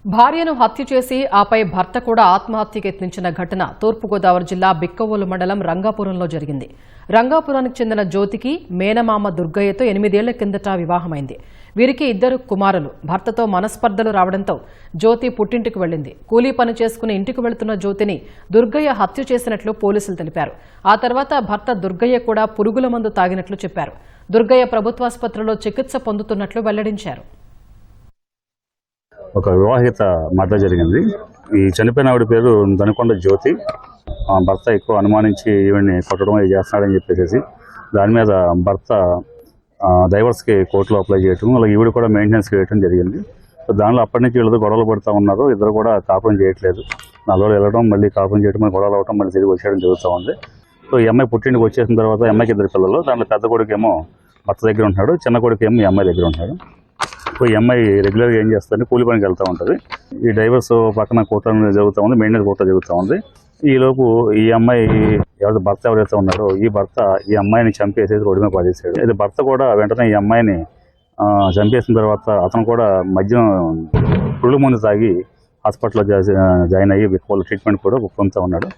భార్యను హత్య చేసి ఆపై భర్త కూడా ఆత్మహత్యకు యత్నించిన ఘటన తూర్పుగోదావరి జిల్లా బిక్కవోలు మండలం రంగాపురంలో జరిగింది. రంగాపురానికి చెందిన జ్యోతికి మేనమామ దుర్గయ్యతో 8 ఏళ్ల కిందట వివాహమైంది. వీరికి 2 కుమారులు. భర్తతో మనస్పర్ధలు రావడంతో జ్యోతి పుట్టింటికి వెళ్లింది. కూలీ పని చేసుకుని ఇంటికి వెళుతున్న జ్యోతిని దుర్గయ్య హత్య చేసినట్లు పోలీసులు తెలిపారు. ఆ తర్వాత భర్త దుర్గయ్య కూడా పురుగుల మందు తాగినట్లు చెప్పారు. దుర్గయ్య ప్రభుత్వాసుపత్రిలో చికిత్స పొందుతున్నట్లు వెల్లడించారు. ఒక వివాహిత మర్డర్ జరిగింది. ఈ చనిపోయిన ఆవిడ పేరు దనకొండ జ్యోతి. భర్త ఎక్కువ అనుమానించి ఈవిడ్ని కొట్టడం చేస్తున్నాడని చెప్పేసి దాని మీద భర్త డైవర్స్కి కోర్టులో అప్లై చేయడం, అలాగే ఈవిడ కూడా మెయింటెనెన్స్ చేయడం జరిగింది. దానిలో అప్పటి నుంచి వీళ్ళతో గొడవలు పడుతూ ఉన్నారు. ఇద్దరు కూడా కాపురం చేయట్లేదు. 4 రోజులు వెళ్ళడం, మళ్ళీ కాపురం చేయడం, గొడవలు అవడం, మళ్ళీ తిరిగి వచ్చేయడం జరుగుతూ ఉంది. సో ఈ అమ్మాయి పుట్టింటికి వచ్చేసిన తర్వాత అమ్మాయికి 2 పిల్లలు. దాంట్లో పెద్ద కొడుకు ఏమో భర్త దగ్గర ఉంటున్నాడు, చిన్న కొడుకు ఏమో ఈ అమ్మాయి దగ్గర ఉంటాడు. ఈ అమ్మాయి రెగ్యులర్గా ఏం చేస్తుంది, కూలి పనికి వెళ్తూ ఉంటుంది. ఈ డైవర్స్ పక్కన కోర్టు జరుగుతూ ఉంది, మెయింటెనెన్స్ కోర్టు జరుగుతూ ఉంది. ఈలోపు ఈ అమ్మాయి భర్త ఎవరైతే ఉన్నాడో ఈ భర్త ఈ అమ్మాయిని చంపేసేసి రోడ్డు మీద పడేసాడు. అయితే భర్త కూడా వెంటనే ఈ అమ్మాయిని చంపేసిన తర్వాత అతను కూడా మద్యం పురుగు మందు తాగి హాస్పిటల్లో జాయిన్ అయ్యి ట్రీట్మెంట్ కూడా పొందుతూ ఉన్నాడు.